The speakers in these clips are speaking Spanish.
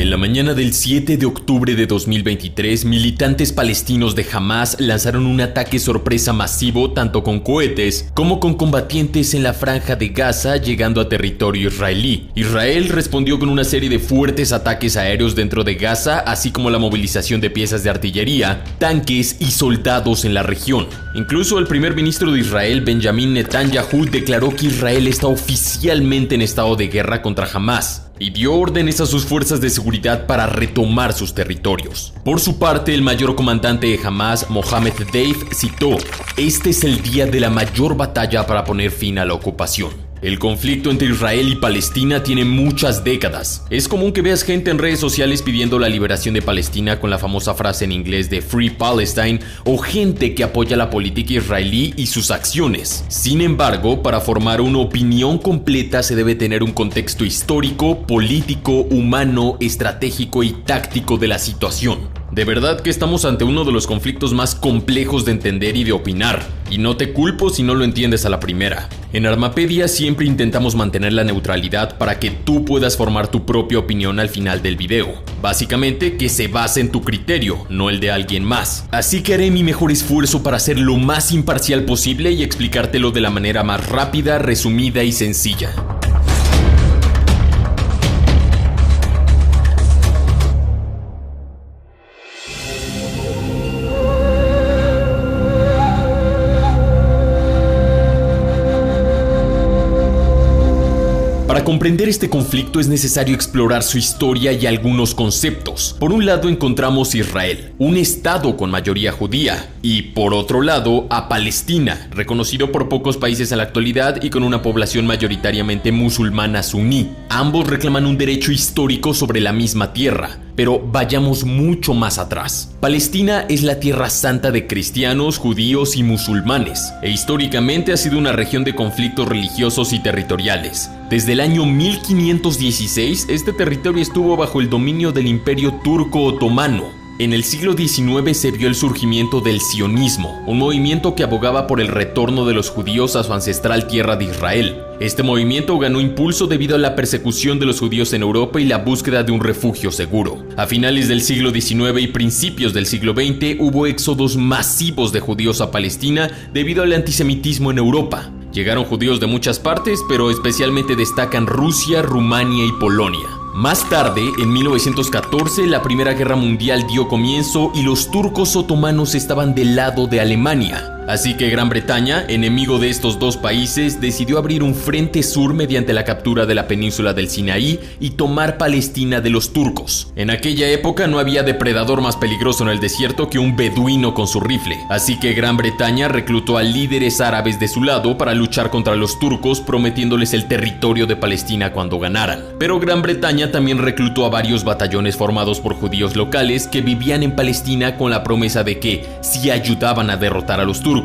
En la mañana del 7 de octubre de 2023, militantes palestinos de Hamás lanzaron un ataque sorpresa masivo tanto con cohetes como con combatientes en la franja de Gaza, llegando a territorio israelí. Israel respondió con una serie de fuertes ataques aéreos dentro de Gaza, así como la movilización de piezas de artillería, tanques y soldados en la región. Incluso el primer ministro de Israel, Benjamin Netanyahu, declaró que Israel está oficialmente en estado de guerra contra Hamás y dio órdenes a sus fuerzas de seguridad para retomar sus territorios. Por su parte, el mayor comandante de Hamás, Mohammed Deif, citó: "Este es el día de la mayor batalla para poner fin a la ocupación". El conflicto entre Israel y Palestina tiene muchas décadas. Es común que veas gente en redes sociales pidiendo la liberación de Palestina con la famosa frase en inglés de Free Palestine, o gente que apoya la política israelí y sus acciones. Sin embargo, para formar una opinión completa se debe tener un contexto histórico, político, humano, estratégico y táctico de la situación. De verdad que estamos ante uno de los conflictos más complejos de entender y de opinar, y no te culpo si no lo entiendes a la primera. En Armapedia siempre intentamos mantener la neutralidad para que tú puedas formar tu propia opinión al final del video. Básicamente que se base en tu criterio, no el de alguien más. Así que haré mi mejor esfuerzo para ser lo más imparcial posible y explicártelo de la manera más rápida, resumida y sencilla. Para comprender este conflicto es necesario explorar su historia y algunos conceptos. Por un lado encontramos Israel, un estado con mayoría judía, y por otro lado a Palestina, reconocido por pocos países en la actualidad y con una población mayoritariamente musulmana suní. Ambos reclaman un derecho histórico sobre la misma tierra. Pero vayamos mucho más atrás. Palestina es la tierra santa de cristianos, judíos y musulmanes, e históricamente ha sido una región de conflictos religiosos y territoriales. Desde el año 1516, este territorio estuvo bajo el dominio del Imperio Turco Otomano. En el siglo XIX se vio el surgimiento del sionismo, un movimiento que abogaba por el retorno de los judíos a su ancestral tierra de Israel. Este movimiento ganó impulso debido a la persecución de los judíos en Europa y la búsqueda de un refugio seguro. A finales del siglo XIX y principios del siglo XX hubo éxodos masivos de judíos a Palestina debido al antisemitismo en Europa. Llegaron judíos de muchas partes, pero especialmente destacan Rusia, Rumania y Polonia. Más tarde, en 1914, la Primera Guerra Mundial dio comienzo y los turcos otomanos estaban del lado de Alemania. Así que Gran Bretaña, enemigo de estos dos países, decidió abrir un frente sur mediante la captura de la península del Sinaí y tomar Palestina de los turcos. En aquella época no había depredador más peligroso en el desierto que un beduino con su rifle, así que Gran Bretaña reclutó a líderes árabes de su lado para luchar contra los turcos, prometiéndoles el territorio de Palestina cuando ganaran. Pero Gran Bretaña también reclutó a varios batallones formados por judíos locales que vivían en Palestina con la promesa de que, si ayudaban a derrotar a los turcos,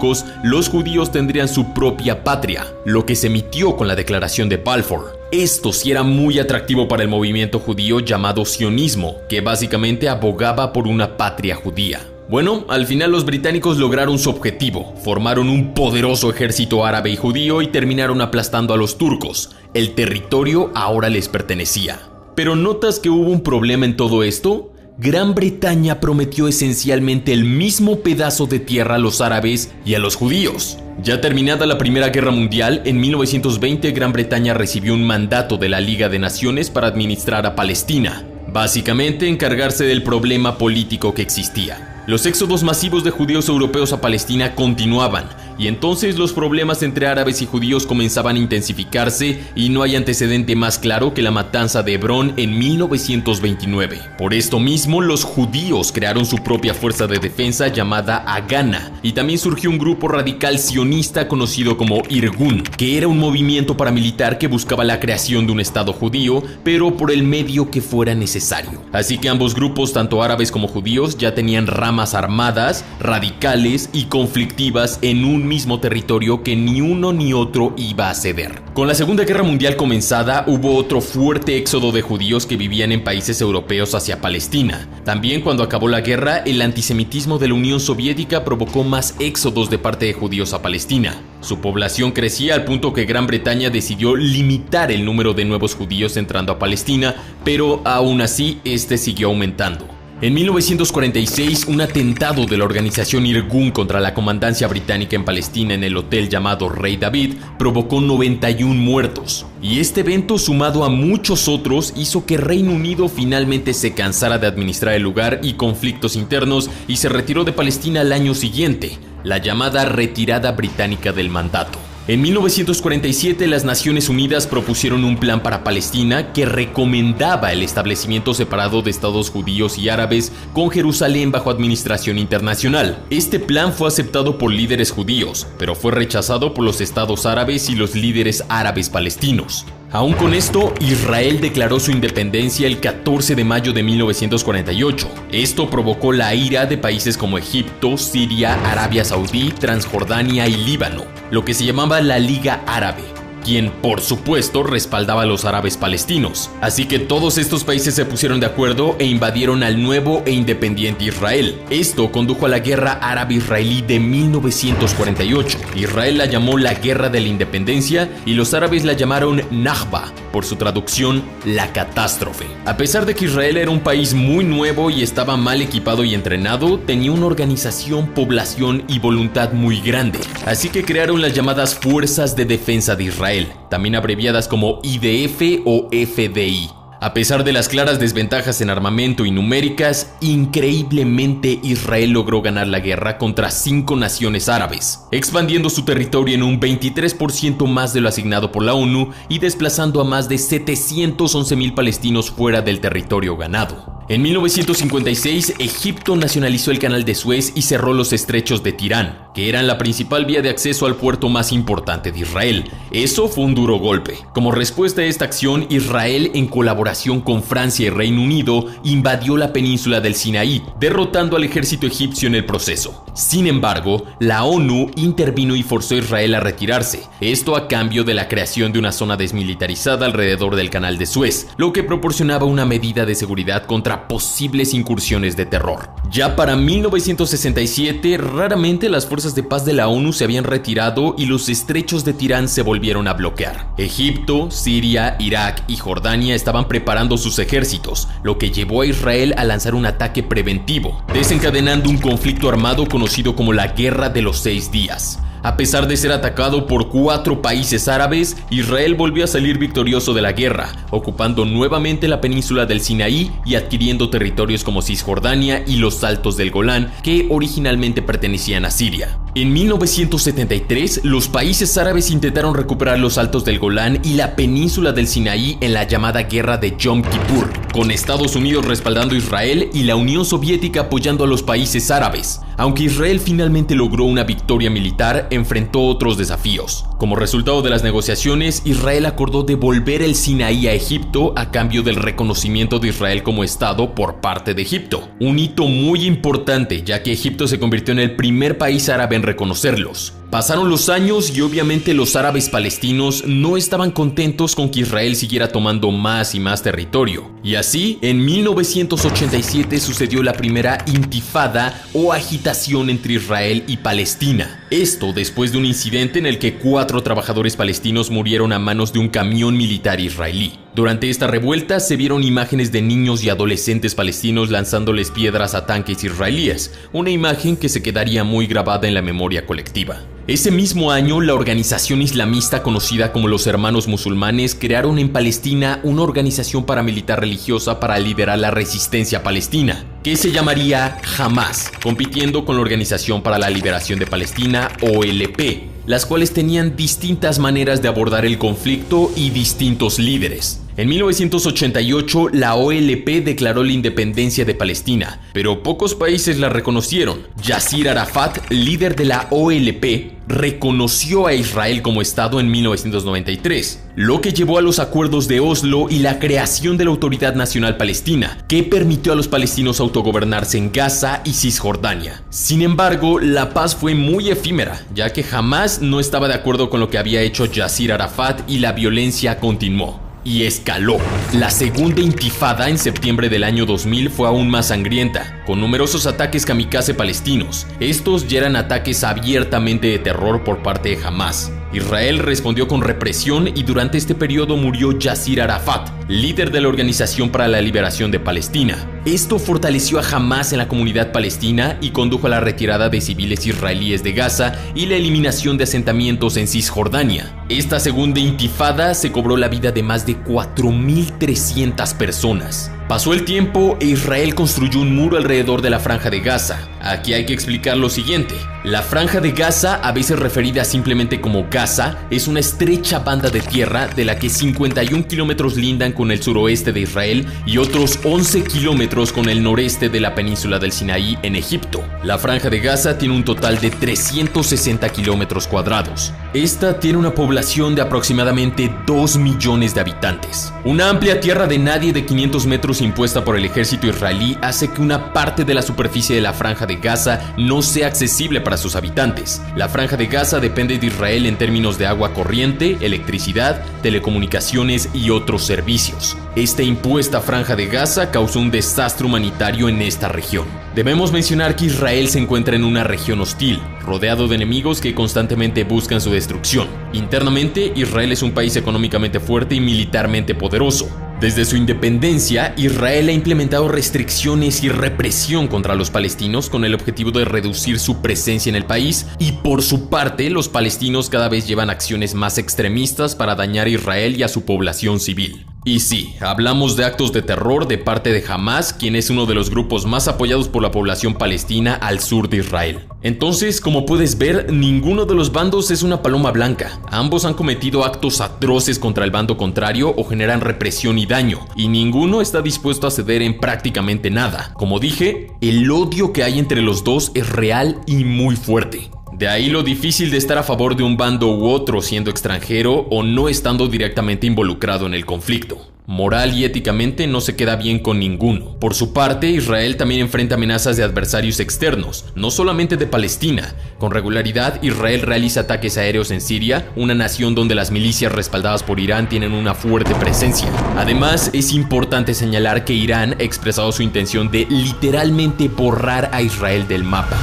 los judíos tendrían su propia patria, lo que se emitió con la Declaración de Balfour. Esto sí era muy atractivo para el movimiento judío llamado sionismo, que básicamente abogaba por una patria judía. Bueno, al final los británicos lograron su objetivo, formaron un poderoso ejército árabe y judío y terminaron aplastando a los turcos. El territorio ahora les pertenecía. ¿Pero notas que hubo un problema en todo esto? Gran Bretaña prometió esencialmente el mismo pedazo de tierra a los árabes y a los judíos. Ya terminada la Primera Guerra Mundial, en 1920 Gran Bretaña recibió un mandato de la Liga de Naciones para administrar a Palestina, básicamente encargarse del problema político que existía. Los éxodos masivos de judíos europeos a Palestina continuaban, y entonces los problemas entre árabes y judíos comenzaban a intensificarse, y no hay antecedente más claro que la matanza de Hebrón en 1929. Por esto mismo, los judíos crearon su propia fuerza de defensa llamada Hagana, y también surgió un grupo radical sionista conocido como Irgun, que era un movimiento paramilitar que buscaba la creación de un estado judío, pero por el medio que fuera necesario. Así que ambos grupos, tanto árabes como judíos, ya tenían ramas armadas, radicales y conflictivas en un mismo territorio que ni uno ni otro iba a ceder. Con la Segunda Guerra Mundial comenzada, hubo otro fuerte éxodo de judíos que vivían en países europeos hacia Palestina. También cuando acabó la guerra, el antisemitismo de la Unión Soviética provocó más éxodos de parte de judíos a Palestina. Su población crecía al punto que Gran Bretaña decidió limitar el número de nuevos judíos entrando a Palestina, pero aún así este siguió aumentando. En 1946, un atentado de la organización Irgun contra la comandancia británica en Palestina en el hotel llamado Rey David provocó 91 muertos. Y este evento, sumado a muchos otros, hizo que Reino Unido finalmente se cansara de administrar el lugar y conflictos internos y se retiró de Palestina al año siguiente, la llamada retirada británica del mandato. En 1947, las Naciones Unidas propusieron un plan para Palestina que recomendaba el establecimiento separado de estados judíos y árabes con Jerusalén bajo administración internacional. Este plan fue aceptado por líderes judíos, pero fue rechazado por los estados árabes y los líderes árabes palestinos. Aún con esto, Israel declaró su independencia el 14 de mayo de 1948. Esto provocó la ira de países como Egipto, Siria, Arabia Saudí, Transjordania y Líbano, lo que se llamaba la Liga Árabe, quien por supuesto respaldaba a los árabes palestinos. Así que todos estos países se pusieron de acuerdo e invadieron al nuevo e independiente Israel. Esto condujo a la Guerra Árabe-Israelí de 1948. Israel la llamó la Guerra de la Independencia y los árabes la llamaron Nakba, por su traducción, la catástrofe. A pesar de que Israel era un país muy nuevo y estaba mal equipado y entrenado, tenía una organización, población y voluntad muy grande. Así que crearon las llamadas Fuerzas de Defensa de Israel, también abreviadas como IDF o FDI. A pesar de las claras desventajas en armamento y numéricas, increíblemente Israel logró ganar la guerra contra 5 naciones árabes, expandiendo su territorio en un 23% más de lo asignado por la ONU y desplazando a más de 711,000 palestinos fuera del territorio ganado. En 1956, Egipto nacionalizó el Canal de Suez y cerró los estrechos de Tirán, que eran la principal vía de acceso al puerto más importante de Israel. Eso fue un duro golpe. Como respuesta a esta acción, Israel, en colaboración con Francia y Reino Unido, invadió la península del Sinaí, derrotando al ejército egipcio en el proceso. Sin embargo, la ONU intervino y forzó a Israel a retirarse, esto a cambio de la creación de una zona desmilitarizada alrededor del Canal de Suez, lo que proporcionaba una medida de seguridad contra posibles incursiones de terror. Ya para 1967, raramente las fuerzas de paz de la ONU se habían retirado y los estrechos de Tirán se volvieron a bloquear. Egipto, Siria, Irak y Jordania estaban preparando sus ejércitos, lo que llevó a Israel a lanzar un ataque preventivo, desencadenando un conflicto armado conocido como la Guerra de los 6 días. A pesar de ser atacado por 4 países árabes, Israel volvió a salir victorioso de la guerra, ocupando nuevamente la península del Sinaí y adquiriendo territorios como Cisjordania y los Altos del Golán, que originalmente pertenecían a Siria. En 1973, los países árabes intentaron recuperar los Altos del Golán y la península del Sinaí en la llamada Guerra de Yom Kippur, con Estados Unidos respaldando a Israel y la Unión Soviética apoyando a los países árabes. Aunque Israel finalmente logró una victoria militar, enfrentó otros desafíos. Como resultado de las negociaciones, Israel acordó devolver el Sinaí a Egipto a cambio del reconocimiento de Israel como Estado por parte de Egipto. Un hito muy importante, ya que Egipto se convirtió en el primer país árabe en reconocerlos. Pasaron los años y obviamente los árabes palestinos no estaban contentos con que Israel siguiera tomando más y más territorio. Y así, en 1987 sucedió la primera intifada o agitación entre Israel y Palestina. Esto después de un incidente en el que 4 trabajadores palestinos murieron a manos de un camión militar israelí. Durante esta revuelta se vieron imágenes de niños y adolescentes palestinos lanzándoles piedras a tanques israelíes, una imagen que se quedaría muy grabada en la memoria colectiva. Ese mismo año, la organización islamista conocida como los Hermanos Musulmanes crearon en Palestina una organización paramilitar religiosa para liderar la resistencia palestina, que se llamaría Hamas, compitiendo con la Organización para la Liberación de Palestina, OLP, las cuales tenían distintas maneras de abordar el conflicto y distintos líderes. En 1988, la OLP declaró la independencia de Palestina, pero pocos países la reconocieron. Yasser Arafat, líder de la OLP, reconoció a Israel como Estado en 1993, lo que llevó a los acuerdos de Oslo y la creación de la Autoridad Nacional Palestina, que permitió a los palestinos autogobernarse en Gaza y Cisjordania. Sin embargo, la paz fue muy efímera, ya que Hamás no estaba de acuerdo con lo que había hecho Yasser Arafat y la violencia continuó. Y escaló. La segunda intifada en septiembre del año 2000 fue aún más sangrienta, con numerosos ataques kamikaze palestinos. Estos ya eran ataques abiertamente de terror por parte de Hamás. Israel respondió con represión y durante este periodo murió Yasser Arafat, líder de la Organización para la Liberación de Palestina. Esto fortaleció a Hamás en la comunidad palestina y condujo a la retirada de civiles israelíes de Gaza y la eliminación de asentamientos en Cisjordania. Esta segunda intifada se cobró la vida de más de 4.300 personas. Pasó el tiempo e Israel construyó un muro alrededor de la Franja de Gaza. Aquí hay que explicar lo siguiente. La Franja de Gaza, a veces referida simplemente como Gaza, es una estrecha banda de tierra de la que 51 kilómetros lindan con el suroeste de Israel y otros 11 kilómetros con el noreste de la península del Sinaí en Egipto. La Franja de Gaza tiene un total de 360 kilómetros cuadrados. Esta tiene una población de aproximadamente 2 millones de habitantes. Una amplia tierra de nadie de 500 metros impuesta por el ejército israelí hace que una parte de la superficie de la Franja de Gaza no sea accesible para sus habitantes. La Franja de Gaza depende de Israel en términos de agua corriente, electricidad, telecomunicaciones y otros servicios. Esta impuesta Franja de Gaza causó un desastre humanitario en esta región. Debemos mencionar que Israel se encuentra en una región hostil, rodeado de enemigos que constantemente buscan su destrucción. Internamente, Israel es un país económicamente fuerte y militarmente poderoso. Desde su independencia, Israel ha implementado restricciones y represión contra los palestinos con el objetivo de reducir su presencia en el país y por su parte, los palestinos cada vez llevan acciones más extremistas para dañar a Israel y a su población civil. Y sí, hablamos de actos de terror de parte de Hamás, quien es uno de los grupos más apoyados por la población palestina al sur de Israel. Entonces, como puedes ver, ninguno de los bandos es una paloma blanca. Ambos han cometido actos atroces contra el bando contrario o generan represión y daño, y ninguno está dispuesto a ceder en prácticamente nada. Como dije, el odio que hay entre los dos es real y muy fuerte. De ahí lo difícil de estar a favor de un bando u otro siendo extranjero o no estando directamente involucrado en el conflicto. Moral y éticamente no se queda bien con ninguno. Por su parte, Israel también enfrenta amenazas de adversarios externos, no solamente de Palestina. Con regularidad, Israel realiza ataques aéreos en Siria, una nación donde las milicias respaldadas por Irán tienen una fuerte presencia. Además, es importante señalar que Irán ha expresado su intención de literalmente borrar a Israel del mapa.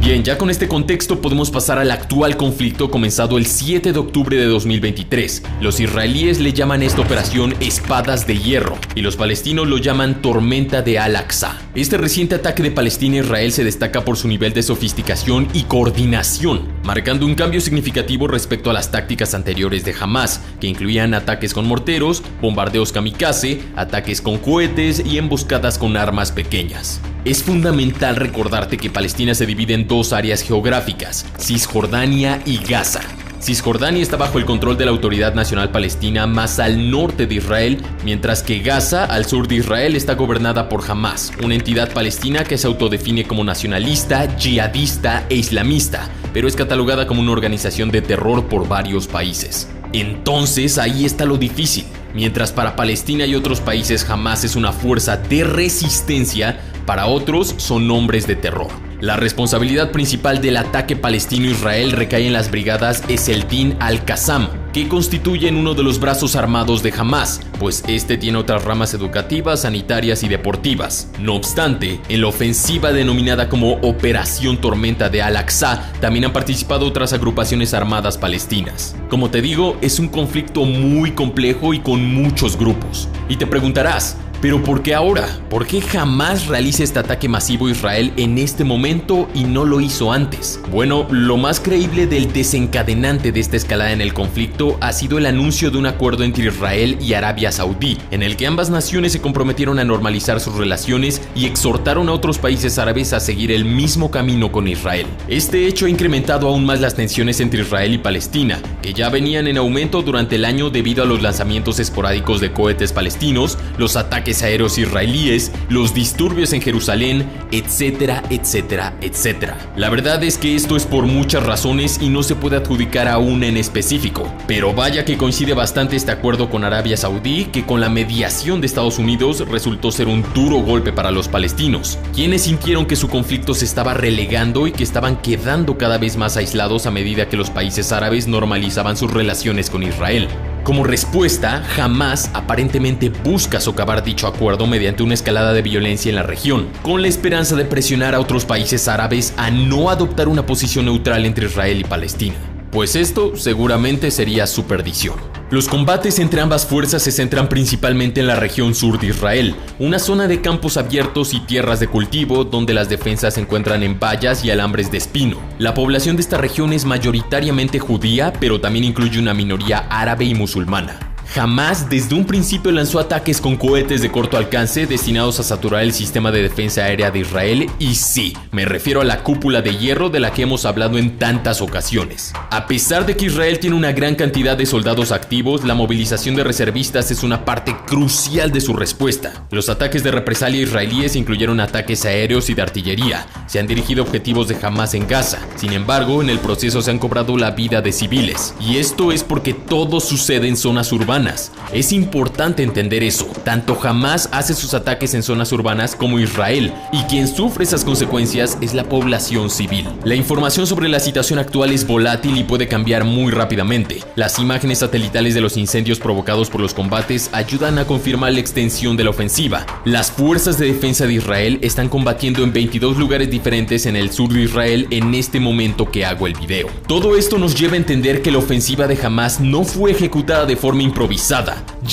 Bien, ya con este contexto podemos pasar al actual conflicto comenzado el 7 de octubre de 2023. Los israelíes le llaman esta operación Espadas de Hierro y los palestinos lo llaman Tormenta de Al-Aqsa. Este reciente ataque de Palestina a Israel se destaca por su nivel de sofisticación y coordinación, marcando un cambio significativo respecto a las tácticas anteriores de Hamás, que incluían ataques con morteros, bombardeos kamikaze, ataques con cohetes y emboscadas con armas pequeñas. Es fundamental recordarte que Palestina se divide en dos áreas geográficas, Cisjordania y Gaza. Cisjordania está bajo el control de la Autoridad Nacional Palestina más al norte de Israel, mientras que Gaza, al sur de Israel, está gobernada por Hamás, una entidad palestina que se autodefine como nacionalista, yihadista e islamista, pero es catalogada como una organización de terror por varios países. Entonces ahí está lo difícil. Mientras para Palestina y otros países Hamás es una fuerza de resistencia, para otros son hombres de terror. La responsabilidad principal del ataque palestino-Israel recae en las brigadas Eseldin al-Qassam, que constituyen uno de los brazos armados de Hamás, pues este tiene otras ramas educativas, sanitarias y deportivas. No obstante, en la ofensiva denominada como Operación Tormenta de Al-Aqsa, también han participado otras agrupaciones armadas palestinas. Como te digo, es un conflicto muy complejo y con muchos grupos. Y te preguntarás, Pero ¿por qué ahora? ¿Por qué Hamás realiza este ataque masivo a Israel en este momento y no lo hizo antes? Bueno, lo más creíble del desencadenante de esta escalada en el conflicto ha sido el anuncio de un acuerdo entre Israel y Arabia Saudí, en el que ambas naciones se comprometieron a normalizar sus relaciones y exhortaron a otros países árabes a seguir el mismo camino con Israel. Este hecho ha incrementado aún más las tensiones entre Israel y Palestina, que ya venían en aumento durante el año debido a los lanzamientos esporádicos de cohetes palestinos, los ataques aéreos israelíes, los disturbios en Jerusalén, etcétera, etcétera, etcétera. La verdad es que esto es por muchas razones y no se puede adjudicar a una en específico, pero vaya que coincide bastante este acuerdo con Arabia Saudí, que con la mediación de Estados Unidos resultó ser un duro golpe para los palestinos, quienes sintieron que su conflicto se estaba relegando y que estaban quedando cada vez más aislados a medida que los países árabes normalizaban sus relaciones con Israel. Como respuesta, Hamás aparentemente busca socavar dicho acuerdo mediante una escalada de violencia en la región, con la esperanza de presionar a otros países árabes a no adoptar una posición neutral entre Israel y Palestina, pues esto seguramente sería su perdición. Los combates entre ambas fuerzas se centran principalmente en la región sur de Israel, una zona de campos abiertos y tierras de cultivo donde las defensas se encuentran en vallas y alambres de espino. La población de esta región es mayoritariamente judía, pero también incluye una minoría árabe y musulmana. Hamás desde un principio lanzó ataques con cohetes de corto alcance destinados a saturar el sistema de defensa aérea de Israel, y sí, me refiero a la cúpula de hierro de la que hemos hablado en tantas ocasiones. A pesar de que Israel tiene una gran cantidad de soldados activos, la movilización de reservistas es una parte crucial de su respuesta. Los ataques de represalia israelíes incluyeron ataques aéreos y de artillería. Se han dirigido a objetivos de Hamás en Gaza. Sin embargo, en el proceso se han cobrado la vida de civiles. Y esto es porque todo sucede en zonas urbanas. Es importante entender eso. Tanto Hamás hace sus ataques en zonas urbanas como Israel, y quien sufre esas consecuencias es la población civil. La información sobre la situación actual es volátil y puede cambiar muy rápidamente. Las imágenes satelitales de los incendios provocados por los combates ayudan a confirmar la extensión de la ofensiva. Las fuerzas de defensa de Israel están combatiendo en 22 lugares diferentes en el sur de Israel en este momento que hago el video. Todo esto nos lleva a entender que la ofensiva de Hamás no fue ejecutada de forma improvisada.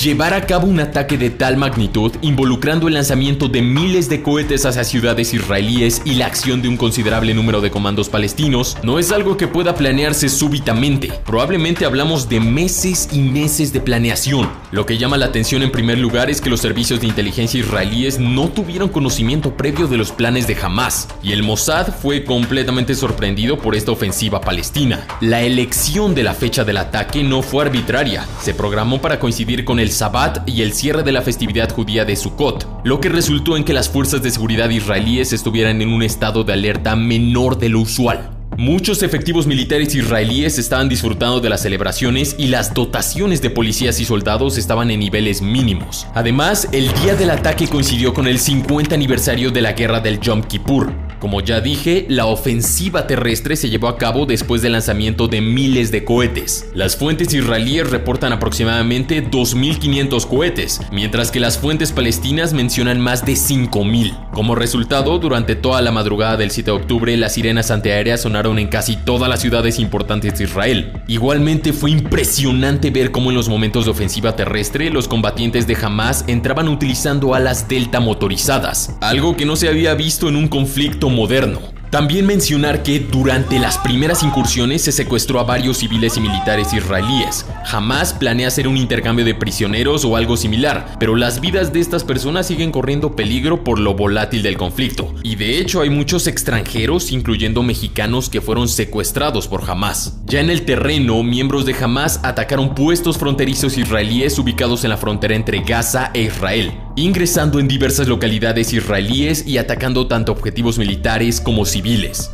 Llevar a cabo un ataque de tal magnitud, involucrando el lanzamiento de miles de cohetes hacia ciudades israelíes y la acción de un considerable número de comandos palestinos, no es algo que pueda planearse súbitamente. Probablemente hablamos de meses y meses de planeación. Lo que llama la atención en primer lugar es que los servicios de inteligencia israelíes no tuvieron conocimiento previo de los planes de Hamás, y el Mossad fue completamente sorprendido por esta ofensiva palestina. La elección de la fecha del ataque no fue arbitraria, se programó para coincidir con el Sabbat y el cierre de la festividad judía de Sukkot, lo que resultó en que las fuerzas de seguridad israelíes estuvieran en un estado de alerta menor de lo usual. Muchos efectivos militares israelíes estaban disfrutando de las celebraciones y las dotaciones de policías y soldados estaban en niveles mínimos. Además, el día del ataque coincidió con el 50 aniversario de la guerra del Yom Kippur. Como ya dije, la ofensiva terrestre se llevó a cabo después del lanzamiento de miles de cohetes. Las fuentes israelíes reportan aproximadamente 2.500 cohetes, mientras que las fuentes palestinas mencionan más de 5.000. Como resultado, durante toda la madrugada del 7 de octubre, las sirenas antiaéreas sonaron en casi todas las ciudades importantes de Israel. Igualmente fue impresionante ver cómo en los momentos de ofensiva terrestre, los combatientes de Hamás entraban utilizando alas delta motorizadas, algo que no se había visto en un conflicto moderno. También mencionar que durante las primeras incursiones se secuestró a varios civiles y militares israelíes. Hamás planea hacer un intercambio de prisioneros o algo similar, pero las vidas de estas personas siguen corriendo peligro por lo volátil del conflicto. Y de hecho hay muchos extranjeros, incluyendo mexicanos, que fueron secuestrados por Hamás. Ya en el terreno, miembros de Hamás atacaron puestos fronterizos israelíes ubicados en la frontera entre Gaza e Israel, ingresando en diversas localidades israelíes y atacando tanto objetivos militares como civiles.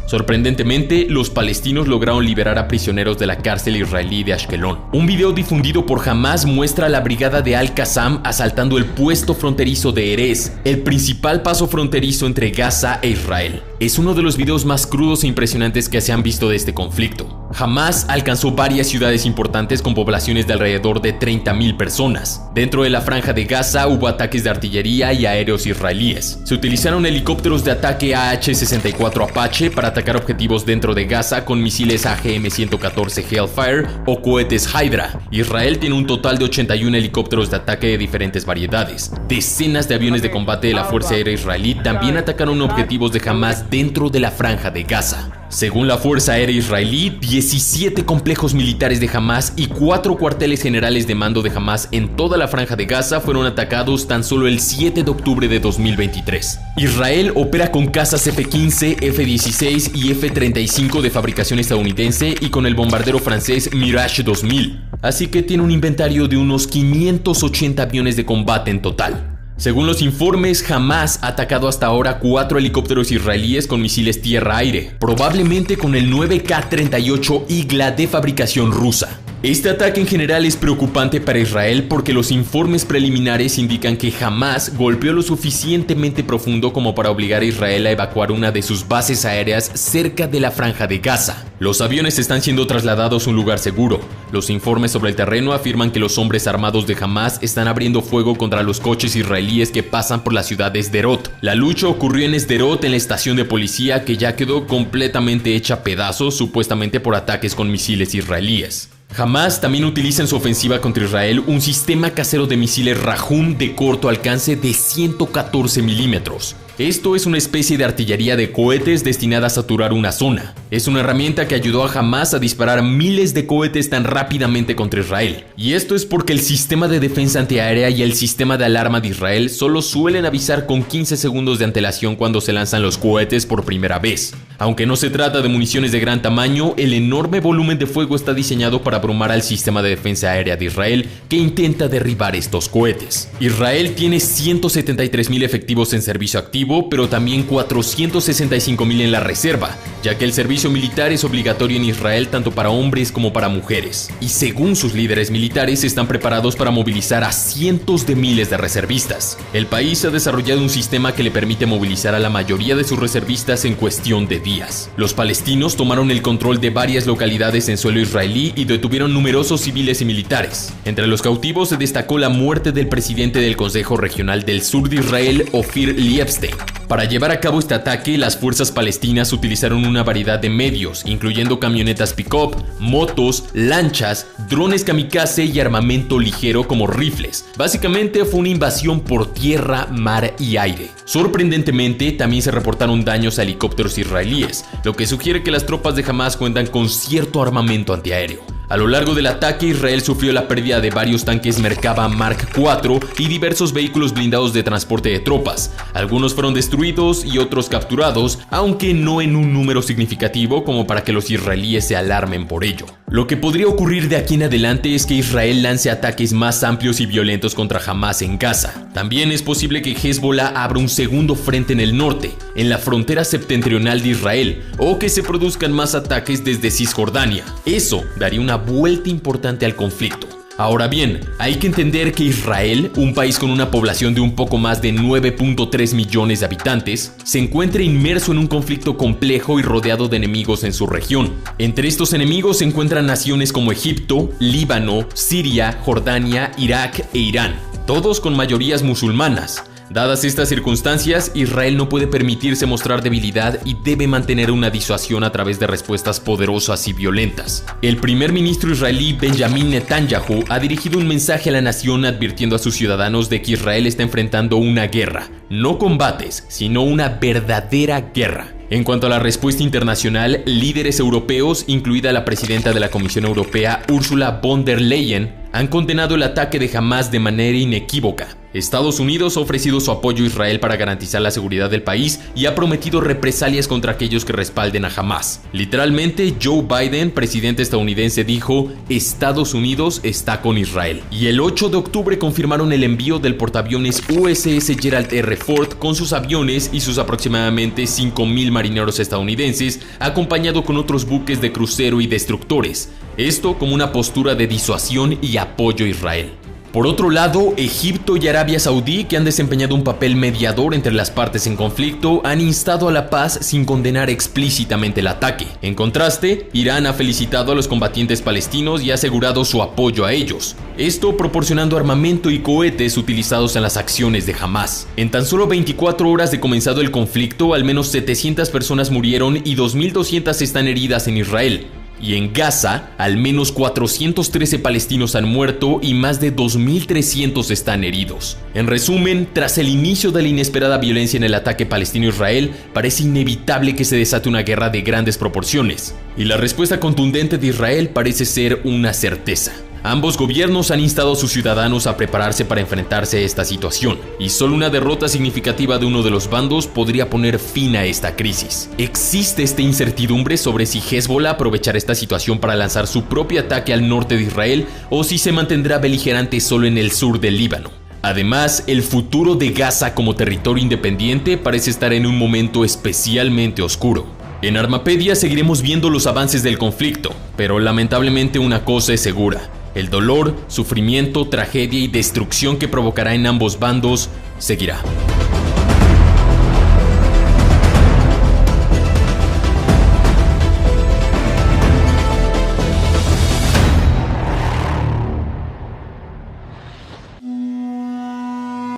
Sorprendentemente, los palestinos lograron liberar a prisioneros de la cárcel israelí de Ashkelon. Un video difundido por Hamás muestra a la brigada de Al-Qassam asaltando el puesto fronterizo de Erez, el principal paso fronterizo entre Gaza e Israel. Es uno de los videos más crudos e impresionantes que se han visto de este conflicto. Hamás alcanzó varias ciudades importantes con poblaciones de alrededor de 30.000 personas. Dentro de la franja de Gaza hubo ataques de artillería y aéreos israelíes. Se utilizaron helicópteros de ataque AH-64 Apache para atacar objetivos dentro de Gaza con misiles AGM-114 Hellfire o cohetes Hydra. Israel tiene un total de 81 helicópteros de ataque de diferentes variedades. Decenas de aviones de combate de la Fuerza Aérea Israelí también atacaron objetivos de Hamás dentro de la franja de Gaza. Según la Fuerza Aérea Israelí, 17 complejos militares de Hamás y 4 cuarteles generales de mando de Hamás en toda la franja de Gaza fueron atacados tan solo el 7 de octubre de 2023. Israel opera con cazas F-15, F-16 y F-35 de fabricación estadounidense y con el bombardero francés Mirage 2000, así que tiene un inventario de unos 580 aviones de combate en total. Según los informes, Hamás ha atacado hasta ahora 4 helicópteros israelíes con misiles tierra-aire, probablemente con el 9K-38 Igla de fabricación rusa. Este ataque en general es preocupante para Israel porque los informes preliminares indican que Hamás golpeó lo suficientemente profundo como para obligar a Israel a evacuar una de sus bases aéreas cerca de la franja de Gaza. Los aviones están siendo trasladados a un lugar seguro. Los informes sobre el terreno afirman que los hombres armados de Hamás están abriendo fuego contra los coches israelíes que pasan por la ciudad de Sderot. La lucha ocurrió en Sderot, en la estación de policía que ya quedó completamente hecha pedazos, supuestamente por ataques con misiles israelíes. Hamás también utiliza en su ofensiva contra Israel un sistema casero de misiles Rahum de corto alcance de 114 milímetros. Esto es una especie de artillería de cohetes destinada a saturar una zona. Es una herramienta que ayudó a Hamás a disparar miles de cohetes tan rápidamente contra Israel. Y esto es porque el sistema de defensa antiaérea y el sistema de alarma de Israel solo suelen avisar con 15 segundos de antelación cuando se lanzan los cohetes por primera vez. Aunque no se trata de municiones de gran tamaño, el enorme volumen de fuego está diseñado para abrumar al sistema de defensa aérea de Israel que intenta derribar estos cohetes. Israel tiene 173.000 efectivos en servicio activo, pero también 465.000 en la reserva, ya que el servicio militar es obligatorio en Israel tanto para hombres como para mujeres. Y según sus líderes militares, están preparados para movilizar a cientos de miles de reservistas. El país ha desarrollado un sistema que le permite movilizar a la mayoría de sus reservistas en cuestión de días. Los palestinos tomaron el control de varias localidades en suelo israelí y detuvieron numerosos civiles y militares. Entre los cautivos se destacó la muerte del presidente del Consejo Regional del Sur de Israel, Ofir Liebstein. Para llevar a cabo este ataque, las fuerzas palestinas utilizaron una variedad de medios, incluyendo camionetas pick-up, motos, lanchas, drones kamikaze y armamento ligero como rifles. Básicamente fue una invasión por tierra, mar y aire. Sorprendentemente, también se reportaron daños a helicópteros israelíes, lo que sugiere que las tropas de Hamás cuentan con cierto armamento antiaéreo. A lo largo del ataque, Israel sufrió la pérdida de varios tanques Merkava Mark IV y diversos vehículos blindados de transporte de tropas. Algunos fueron destruidos y otros capturados, aunque no en un número significativo como para que los israelíes se alarmen por ello. Lo que podría ocurrir de aquí en adelante es que Israel lance ataques más amplios y violentos contra Hamás en Gaza. También es posible que Hezbollah abra un segundo frente en el norte, en la frontera septentrional de Israel, o que se produzcan más ataques desde Cisjordania. Eso daría una vuelta importante al conflicto. Ahora bien, hay que entender que Israel, un país con una población de un poco más de 9.3 millones de habitantes, se encuentra inmerso en un conflicto complejo y rodeado de enemigos en su región. Entre estos enemigos se encuentran naciones como Egipto, Líbano, Siria, Jordania, Irak e Irán, todos con mayorías musulmanas. Dadas estas circunstancias, Israel no puede permitirse mostrar debilidad y debe mantener una disuasión a través de respuestas poderosas y violentas. El primer ministro israelí Benjamin Netanyahu ha dirigido un mensaje a la nación advirtiendo a sus ciudadanos de que Israel está enfrentando una guerra, no combates, sino una verdadera guerra. En cuanto a la respuesta internacional, líderes europeos, incluida la presidenta de la Comisión Europea, Ursula von der Leyen, han condenado el ataque de Hamás de manera inequívoca. Estados Unidos ha ofrecido su apoyo a Israel para garantizar la seguridad del país y ha prometido represalias contra aquellos que respalden a Hamás. Literalmente, Joe Biden, presidente estadounidense, dijo: Estados Unidos está con Israel. Y el 8 de octubre confirmaron el envío del portaaviones USS Gerald R. Ford con sus aviones y sus aproximadamente 5.000 marineros estadounidenses, acompañado con otros buques de crucero y destructores. Esto como una postura de disuasión y apoyo a Israel. Por otro lado, Egipto y Arabia Saudí, que han desempeñado un papel mediador entre las partes en conflicto, han instado a la paz sin condenar explícitamente el ataque. En contraste, Irán ha felicitado a los combatientes palestinos y ha asegurado su apoyo a ellos, esto proporcionando armamento y cohetes utilizados en las acciones de Hamás. En tan solo 24 horas de comenzado el conflicto, al menos 700 personas murieron y 2.200 están heridas en Israel. Y en Gaza, al menos 413 palestinos han muerto y más de 2.300 están heridos. En resumen, tras el inicio de la inesperada violencia en el ataque palestino-Israel, parece inevitable que se desate una guerra de grandes proporciones. Y la respuesta contundente de Israel parece ser una certeza. Ambos gobiernos han instado a sus ciudadanos a prepararse para enfrentarse a esta situación, y solo una derrota significativa de uno de los bandos podría poner fin a esta crisis. Existe esta incertidumbre sobre si Hezbollah aprovechará esta situación para lanzar su propio ataque al norte de Israel o si se mantendrá beligerante solo en el sur del Líbano. Además, el futuro de Gaza como territorio independiente parece estar en un momento especialmente oscuro. En Armapedia seguiremos viendo los avances del conflicto, pero lamentablemente una cosa es segura: el dolor, sufrimiento, tragedia y destrucción que provocará en ambos bandos seguirá.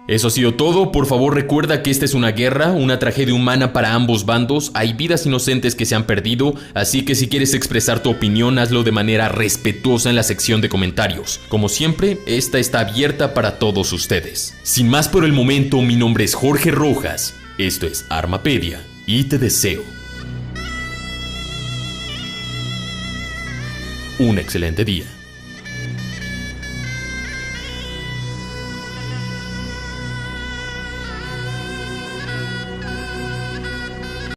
Eso ha sido todo. Por favor, recuerda que esta es una guerra, una tragedia humana para ambos bandos. Hay vidas inocentes que se han perdido, así que si quieres expresar tu opinión, hazlo de manera respetuosa en la sección de comentarios. Como siempre, esta está abierta para todos ustedes. Sin más por el momento, mi nombre es Jorge Rojas, esto es Armapedia y te deseo un excelente día.